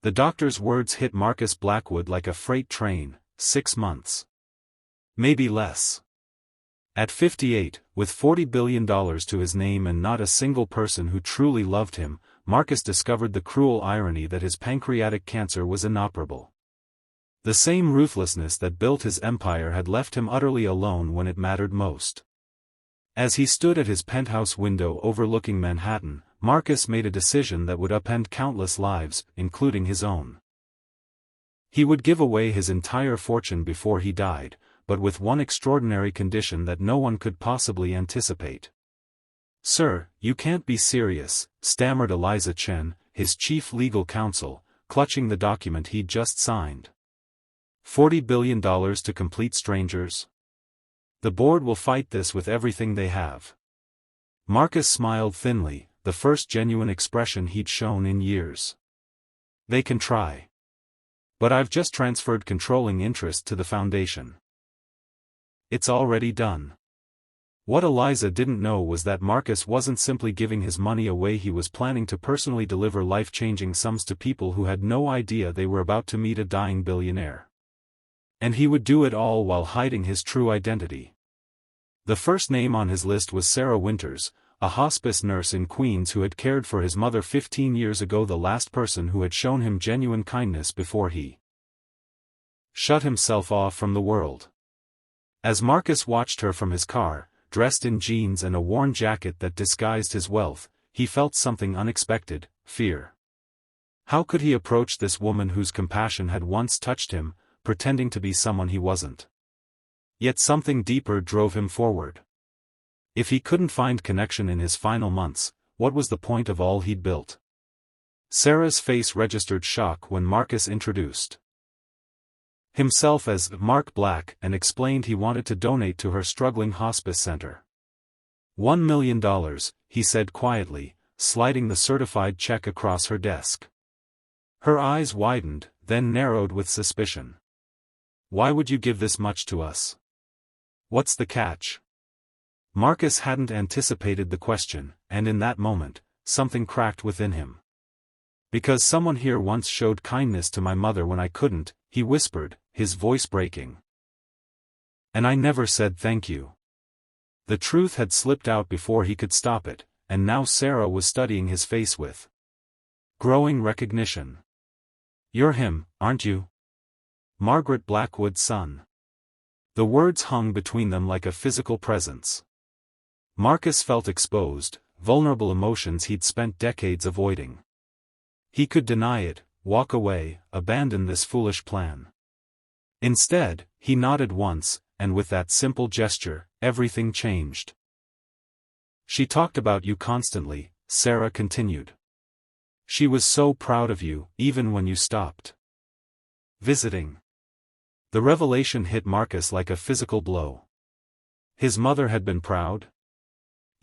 The doctor's words hit Marcus Blackwood like a freight train. 6 months. Maybe less. At 58, with $40 billion to his name and not a single person who truly loved him, Marcus discovered the cruel irony that his pancreatic cancer was inoperable. The same ruthlessness that built his empire had left him utterly alone when it mattered most. As he stood at his penthouse window overlooking Manhattan, Marcus made a decision that would upend countless lives, including his own. He would give away his entire fortune before he died, but with one extraordinary condition that no one could possibly anticipate. "Sir, you can't be serious," stammered Eliza Chen, his chief legal counsel, clutching the document he'd just signed. $40 billion to complete strangers? The board will fight this with everything they have. Marcus smiled thinly, the first genuine expression he'd shown in years. "They can try. But I've just transferred controlling interest to the foundation. It's already done." What Eliza didn't know was that Marcus wasn't simply giving his money away, he was planning to personally deliver life-changing sums to people who had no idea they were about to meet a dying billionaire. And he would do it all while hiding his true identity. The first name on his list was Sarah Winters, a hospice nurse in Queens who had cared for his mother 15 years ago, the last person who had shown him genuine kindness before he shut himself off from the world. As Marcus watched her from his car, dressed in jeans and a worn jacket that disguised his wealth, he felt something unexpected: fear. How could he approach this woman whose compassion had once touched him, pretending to be someone he wasn't? Yet something deeper drove him forward. If he couldn't find connection in his final months, what was the point of all he'd built? Sarah's face registered shock when Marcus introduced himself as Mark Black and explained he wanted to donate to her struggling hospice center. $1 million, he said quietly, sliding the certified check across her desk. Her eyes widened, then narrowed with suspicion. "Why would you give this much to us? What's the catch?" Marcus hadn't anticipated the question, and in that moment, something cracked within him. "Because someone here once showed kindness to my mother when I couldn't," he whispered, his voice breaking. "And I never said thank you." The truth had slipped out before he could stop it, and now Sarah was studying his face with growing recognition. "You're him, aren't you? Margaret Blackwood's son." The words hung between them like a physical presence. Marcus felt exposed, vulnerable, emotions he'd spent decades avoiding. He could deny it, walk away, abandon this foolish plan. Instead, he nodded once, and with that simple gesture, everything changed. "She talked about you constantly," Sarah continued. "She was so proud of you, even when you stopped visiting." The revelation hit Marcus like a physical blow. His mother had been proud?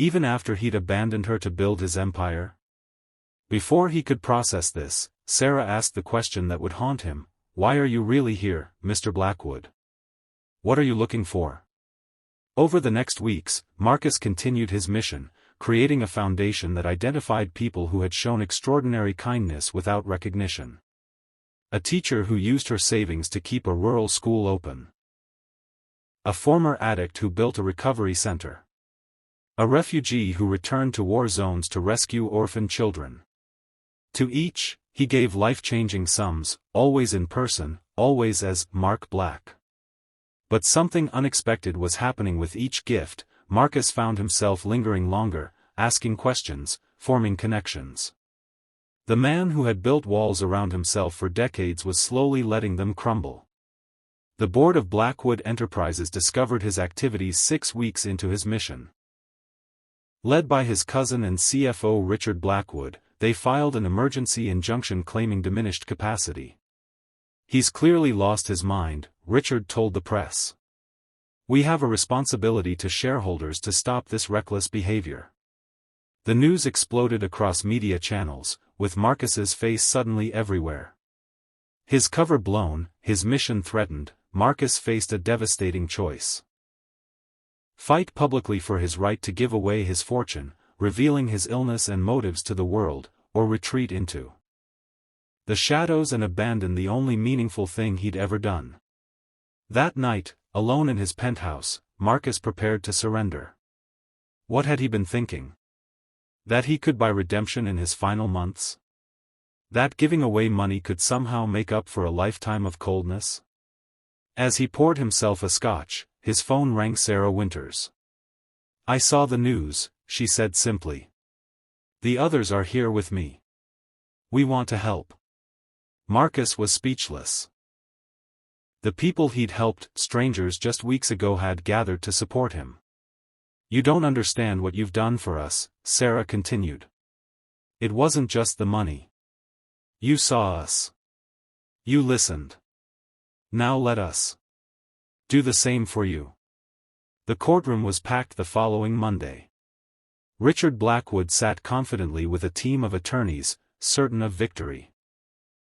Even after he'd abandoned her to build his empire? Before he could process this, Sarah asked the question that would haunt him: "Why are you really here, Mr. Blackwood? What are you looking for?" Over the next weeks, Marcus continued his mission, creating a foundation that identified people who had shown extraordinary kindness without recognition. A teacher who used her savings to keep a rural school open. A former addict who built a recovery center. A refugee who returned to war zones to rescue orphan children. To each, he gave life-changing sums, always in person, always as Mark Black. But something unexpected was happening with each gift. Marcus found himself lingering longer, asking questions, forming connections. The man who had built walls around himself for decades was slowly letting them crumble. The board of Blackwood Enterprises discovered his activities 6 weeks into his mission. Led by his cousin and CFO Richard Blackwood, they filed an emergency injunction claiming diminished capacity. "He's clearly lost his mind," Richard told the press. "We have a responsibility to shareholders to stop this reckless behavior." The news exploded across media channels, with Marcus's face suddenly everywhere. His cover blown, his mission threatened, Marcus faced a devastating choice. Fight publicly for his right to give away his fortune, revealing his illness and motives to the world, or retreat into the shadows and abandon the only meaningful thing he'd ever done. That night, alone in his penthouse, Marcus prepared to surrender. What had he been thinking? That he could buy redemption in his final months? That giving away money could somehow make up for a lifetime of coldness? As he poured himself a scotch, his phone rang. Sarah Winters. "I saw the news," she said simply. "The others are here with me. We want to help." Marcus was speechless. The people he'd helped, strangers just weeks ago, had gathered to support him. "You don't understand what you've done for us," Sarah continued. "It wasn't just the money. You saw us. You listened. Now let us do the same for you." The courtroom was packed the following Monday. Richard Blackwood sat confidently with a team of attorneys, certain of victory.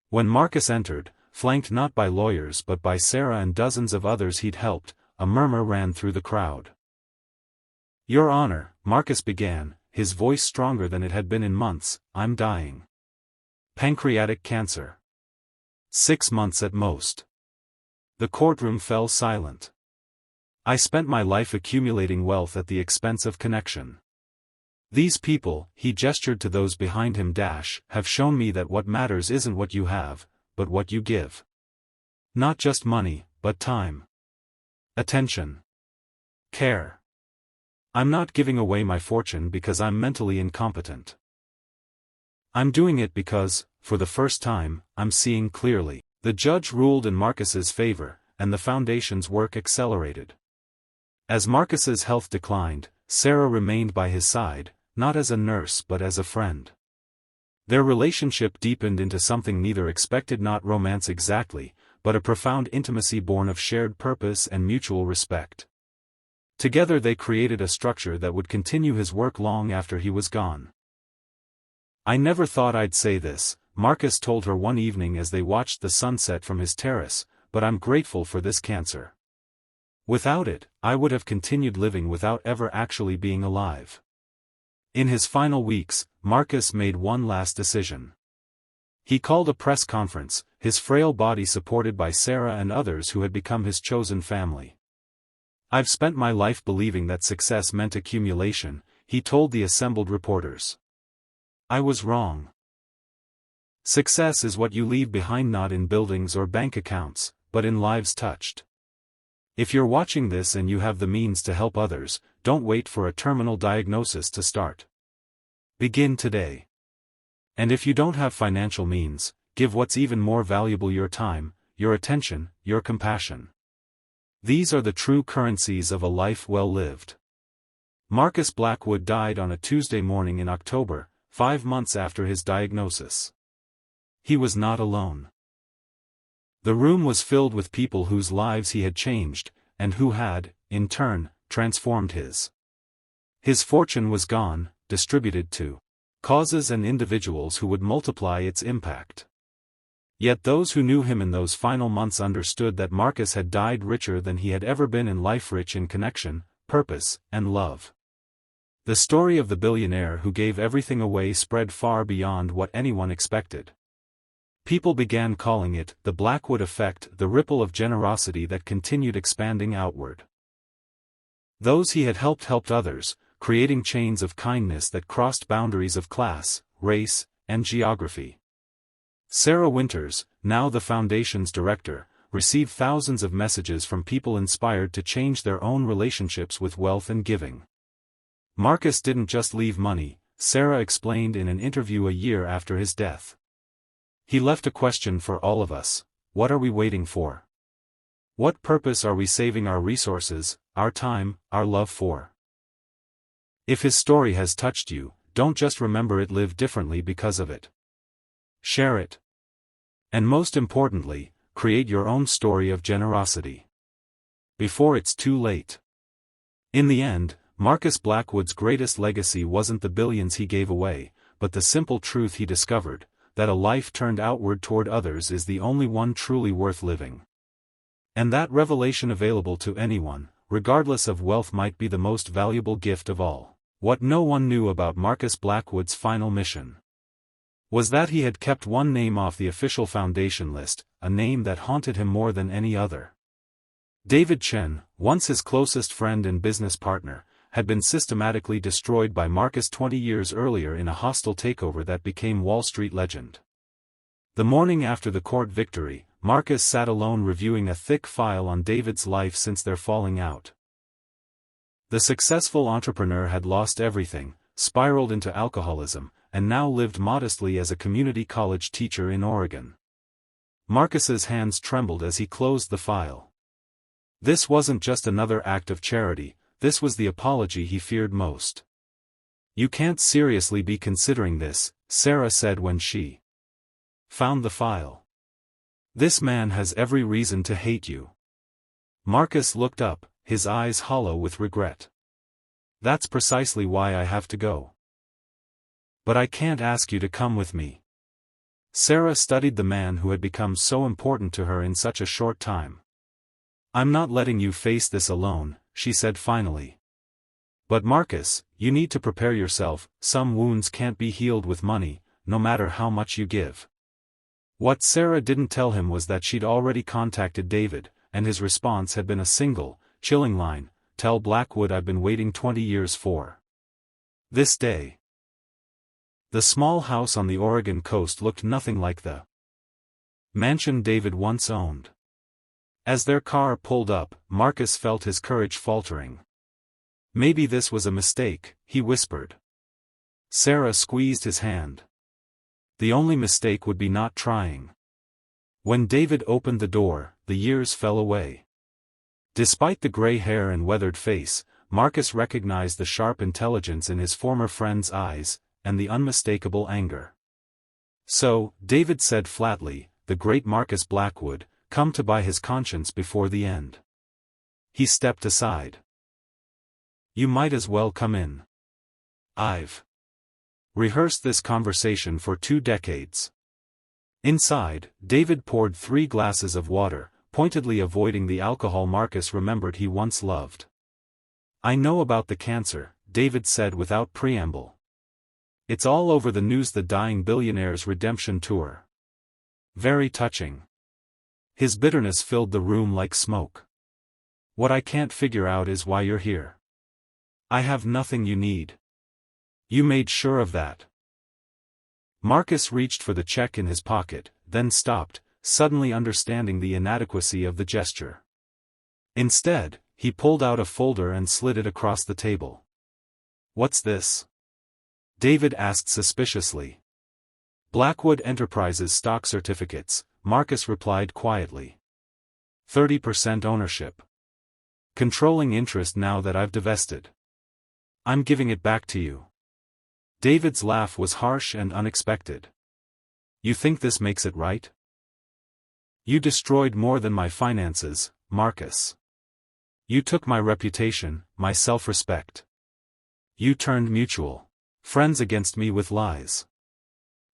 When Marcus entered, flanked not by lawyers but by Sarah and dozens of others he'd helped, a murmur ran through the crowd. "Your Honor," Marcus began, his voice stronger than it had been in months, "I'm dying. Pancreatic cancer. 6 months at most." The courtroom fell silent. "I spent my life accumulating wealth at the expense of connection. These people," he gestured to those behind him, "have shown me that what matters isn't what you have, but what you give. Not just money, but time. Attention. Care. I'm not giving away my fortune because I'm mentally incompetent. I'm doing it because, for the first time, I'm seeing clearly." The judge ruled in Marcus's favor, and the foundation's work accelerated. As Marcus's health declined, Sarah remained by his side, not as a nurse but as a friend. Their relationship deepened into something neither expected, not romance exactly, but a profound intimacy born of shared purpose and mutual respect. Together they created a structure that would continue his work long after he was gone. "I never thought I'd say this," Marcus told her one evening as they watched the sunset from his terrace, "but I'm grateful for this cancer. Without it, I would have continued living without ever actually being alive." In his final weeks, Marcus made one last decision. He called a press conference, his frail body supported by Sarah and others who had become his chosen family. "I've spent my life believing that success meant accumulation," he told the assembled reporters. "I was wrong. Success is what you leave behind, not in buildings or bank accounts, but in lives touched. If you're watching this and you have the means to help others, don't wait for a terminal diagnosis to start. Begin today. And if you don't have financial means, give what's even more valuable: your time, your attention, your compassion. These are the true currencies of a life well lived." Marcus Blackwood died on a Tuesday morning in October, 5 months after his diagnosis. He was not alone. The room was filled with people whose lives he had changed, and who had, in turn, transformed his. His fortune was gone, distributed to causes and individuals who would multiply its impact. Yet those who knew him in those final months understood that Marcus had died richer than he had ever been in life, rich in connection, purpose, and love. The story of the billionaire who gave everything away spread far beyond what anyone expected. People began calling it the Blackwood effect, the ripple of generosity that continued expanding outward. Those he had helped others, creating chains of kindness that crossed boundaries of class, race, and geography. Sarah Winters, now the foundation's director, received thousands of messages from people inspired to change their own relationships with wealth and giving. Marcus didn't just leave money, Sarah explained in an interview a year after his death. He left a question for all of us: what are we waiting for? What purpose are we saving our resources, our time, our love for? If his story has touched you, don't just remember it, live differently because of it. Share it. And most importantly, create your own story of generosity before it's too late. In the end, Marcus Blackwood's greatest legacy wasn't the billions he gave away, but the simple truth he discovered, that a life turned outward toward others is the only one truly worth living. And that revelation, available to anyone, regardless of wealth, might be the most valuable gift of all. What no one knew about Marcus Blackwood's final mission. was that he had kept one name off the official foundation list, a name that haunted him more than any other. David Chen, once his closest friend and business partner, had been systematically destroyed by Marcus 20 years earlier in a hostile takeover that became Wall Street legend. The morning after the court victory, Marcus sat alone reviewing a thick file on David's life since their falling out. The successful entrepreneur had lost everything, spiraled into alcoholism, and now lived modestly as a community college teacher in Oregon. Marcus's hands trembled as he closed the file. This wasn't just another act of charity, this was the apology he feared most. "You can't seriously be considering this," Sarah said when she found the file. "This man has every reason to hate you." Marcus looked up, his eyes hollow with regret. "That's precisely why I have to go." "But I can't ask you to come with me." Sarah studied the man who had become so important to her in such a short time. "I'm not letting you face this alone," she said finally. "But Marcus, you need to prepare yourself, some wounds can't be healed with money, no matter how much you give." What Sarah didn't tell him was that she'd already contacted David, and his response had been a single, chilling line: "Tell Blackwood I've been waiting 20 years for this day." The small house on the Oregon coast looked nothing like the mansion David once owned. As their car pulled up, Marcus felt his courage faltering. "Maybe this was a mistake," he whispered. Sarah squeezed his hand. "The only mistake would be not trying." When David opened the door, the years fell away. Despite the gray hair and weathered face, Marcus recognized the sharp intelligence in his former friend's eyes, and the unmistakable anger. "So," David said flatly, "the great Marcus Blackwood, come to buy his conscience before the end." He stepped aside. "You might as well come in. I've rehearsed this conversation for 2 decades. Inside, David poured 3 glasses of water, pointedly avoiding the alcohol Marcus remembered he once loved. "I know about the cancer," David said without preamble. "It's all over the news, the dying billionaire's redemption tour. Very touching." His bitterness filled the room like smoke. "What I can't figure out is why you're here. I have nothing you need. You made sure of that." Marcus reached for the check in his pocket, then stopped, suddenly understanding the inadequacy of the gesture. Instead, he pulled out a folder and slid it across the table. "What's this?" David asked suspiciously. "Blackwood Enterprises stock certificates," Marcus replied quietly. 30% ownership. Controlling interest now that I've divested. I'm giving it back to you." David's laugh was harsh and unexpected. "You think this makes it right? You destroyed more than my finances, Marcus. You took my reputation, my self-respect. You turned mutual friends against me with lies.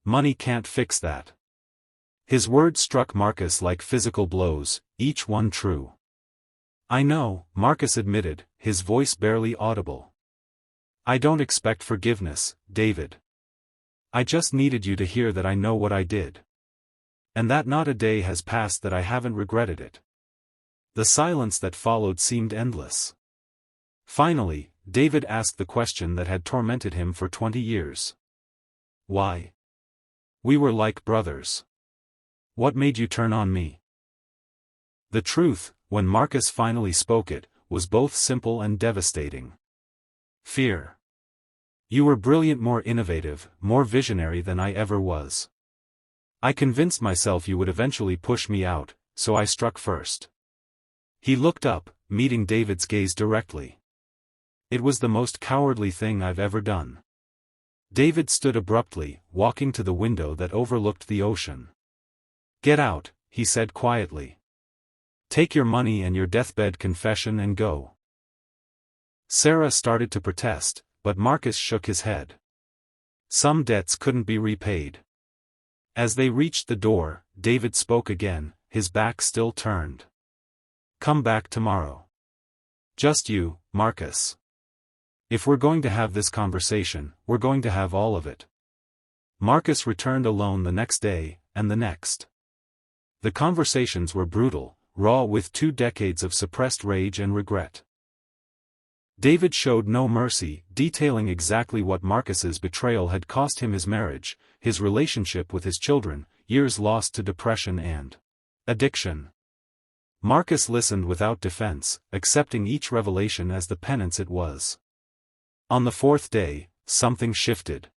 Money can't fix that." His words struck Marcus like physical blows, each one true. "I know," Marcus admitted, his voice barely audible. "I don't expect forgiveness, David. I just needed you to hear that I know what I did. And that not a day has passed that I haven't regretted it." The silence that followed seemed endless. Finally, David asked the question that had tormented him for 20 years. "Why? We were like brothers. What made you turn on me?" The truth, when Marcus finally spoke it, was both simple and devastating. "Fear. You were brilliant, more innovative, more visionary than I ever was. I convinced myself you would eventually push me out, so I struck first." He looked up, meeting David's gaze directly. "It was the most cowardly thing I've ever done." David stood abruptly, walking to the window that overlooked the ocean. "Get out," he said quietly. "Take your money and your deathbed confession and go." Sarah started to protest, but Marcus shook his head. Some debts couldn't be repaid. As they reached the door, David spoke again, his back still turned. "Come back tomorrow. Just you, Marcus. If we're going to have this conversation, we're going to have all of it." Marcus returned alone the next day, and the next. The conversations were brutal, raw with 2 decades of suppressed rage and regret. David showed no mercy, detailing exactly what Marcus's betrayal had cost him: his marriage, his relationship with his children, years lost to depression and addiction. Marcus listened without defense, accepting each revelation as the penance it was. On the 4th day, something shifted.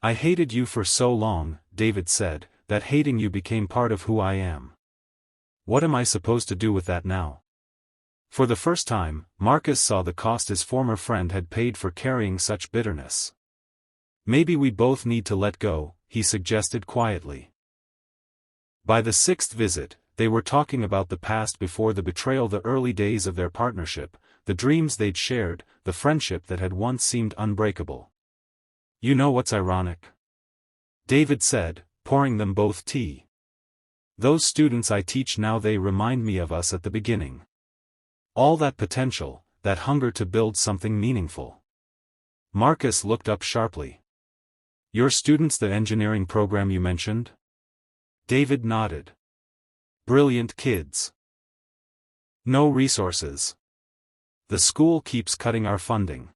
"I hated you for so long," David said, "that hating you became part of who I am. What am I supposed to do with that now?" For the first time, Marcus saw the cost his former friend had paid for carrying such bitterness. "Maybe we both need to let go," he suggested quietly. By the 6th visit, they were talking about the past before the betrayal, the early days of their partnership, the dreams they'd shared, the friendship that had once seemed unbreakable. "You know what's ironic?" David said, pouring them both tea. "Those students I teach now, they remind me of us at the beginning. All that potential, that hunger to build something meaningful." Marcus looked up sharply. "Your students, the engineering program you mentioned?" David nodded. "Brilliant kids. No resources. The school keeps cutting our funding."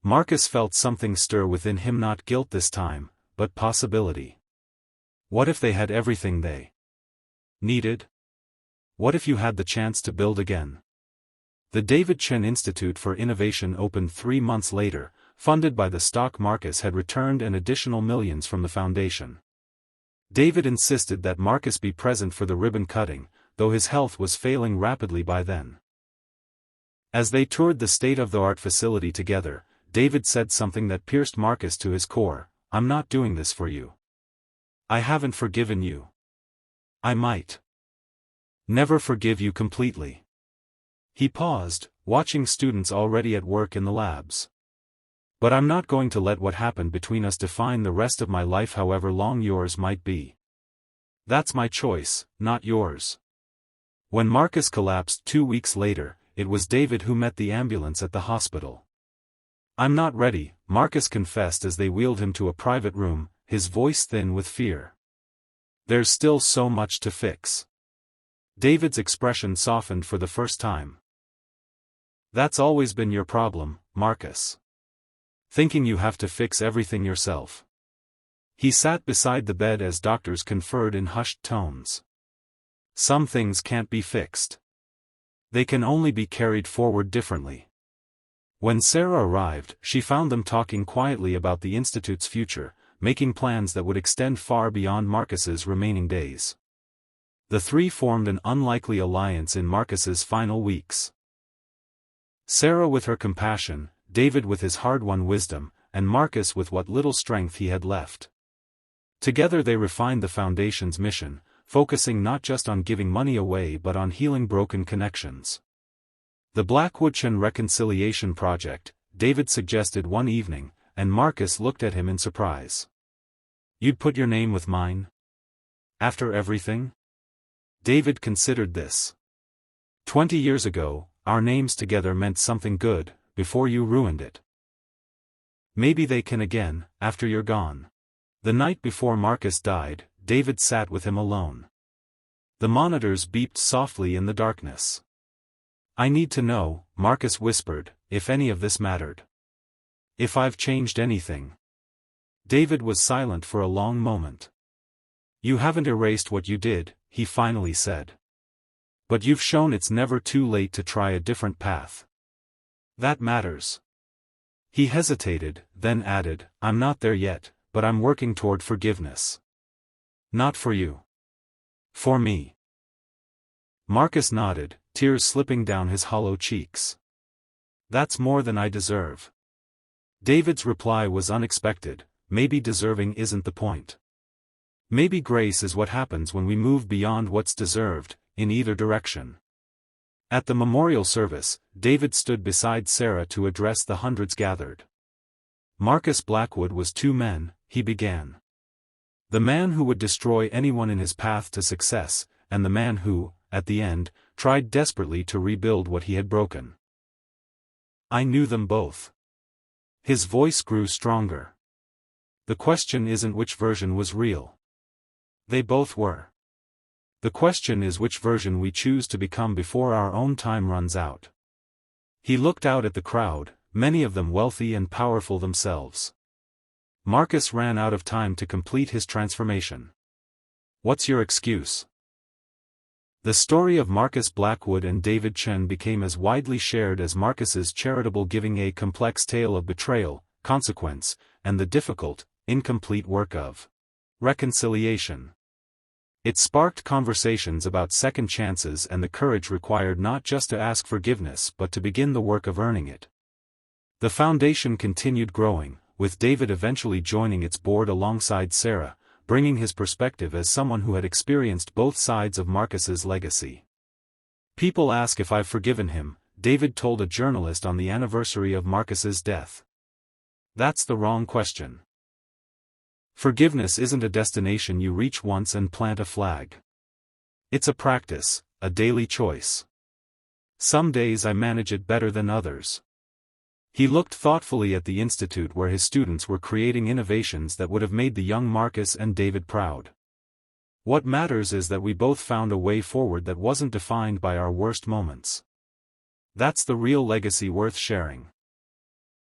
Marcus felt something stir within him, not guilt this time, but possibility. What if they had everything they needed? What if you had the chance to build again? The David Chen Institute for Innovation opened 3 months later, funded by the stock. Marcus had returned an additional millions from the foundation. David insisted that Marcus be present for the ribbon cutting, though his health was failing rapidly by then. As they toured the state-of-the-art facility together, David said something that pierced Marcus to his core: "I'm not doing this for you. I haven't forgiven you. I might never forgive you completely." He paused, watching students already at work in the labs. "But I'm not going to let what happened between us define the rest of my life, however long yours might be. That's my choice, not yours." When Marcus collapsed 2 weeks later, it was David who met the ambulance at the hospital. "I'm not ready," Marcus confessed as they wheeled him to a private room, his voice thin with fear. "There's still so much to fix." David's expression softened for the first time. "That's always been your problem, Marcus. Thinking you have to fix everything yourself." He sat beside the bed as doctors conferred in hushed tones. "Some things can't be fixed. They can only be carried forward differently." When Sarah arrived, she found them talking quietly about the Institute's future, making plans that would extend far beyond Marcus's remaining days. The 3 formed an unlikely alliance in Marcus's final weeks. Sarah with her compassion, David with his hard-won wisdom, and Marcus with what little strength he had left. Together they refined the Foundation's mission, focusing not just on giving money away but on healing broken connections. The Blackwood-Chen Reconciliation Project, David suggested one evening, and Marcus looked at him in surprise. "You'd put your name with mine? After everything?" David considered this. 20 years ago, our names together meant something good, before you ruined it. Maybe they can again, after you're gone." The night before Marcus died, David sat with him alone. The monitors beeped softly in the darkness. "I need to know," Marcus whispered, "if any of this mattered. If I've changed anything." David was silent for a long moment. "You haven't erased what you did," he finally said. "But you've shown it's never too late to try a different path. That matters." He hesitated, then added, "I'm not there yet, but I'm working toward forgiveness. Not for you. For me." Marcus nodded, tears slipping down his hollow cheeks. "That's more than I deserve." David's reply was unexpected: "Maybe deserving isn't the point. Maybe grace is what happens when we move beyond what's deserved, in either direction." At the memorial service, David stood beside Sarah to address the hundreds gathered. Marcus Blackwood was 2 men, he began. The man who would destroy anyone in his path to success, and the man who, at the end, tried desperately to rebuild what he had broken. "I knew them both." His voice grew stronger. The question isn't which version was real. They both were. The question is which version we choose to become before our own time runs out. He looked out at the crowd, many of them wealthy and powerful themselves. Marcus ran out of time to complete his transformation. What's your excuse? The story of Marcus Blackwood and David Chen became as widely shared as Marcus's charitable giving, a complex tale of betrayal, consequence, and the difficult, incomplete work of reconciliation. It sparked conversations about second chances and the courage required not just to ask forgiveness but to begin the work of earning it. The foundation continued growing, with David eventually joining its board alongside Sarah, bringing his perspective as someone who had experienced both sides of Marcus's legacy. People ask if I've forgiven him, David told a journalist on the anniversary of Marcus's death. That's the wrong question. Forgiveness isn't a destination you reach once and plant a flag. It's a practice, a daily choice. Some days I manage it better than others. He looked thoughtfully at the institute where his students were creating innovations that would have made the young Marcus and David proud. What matters is that we both found a way forward that wasn't defined by our worst moments. That's the real legacy worth sharing.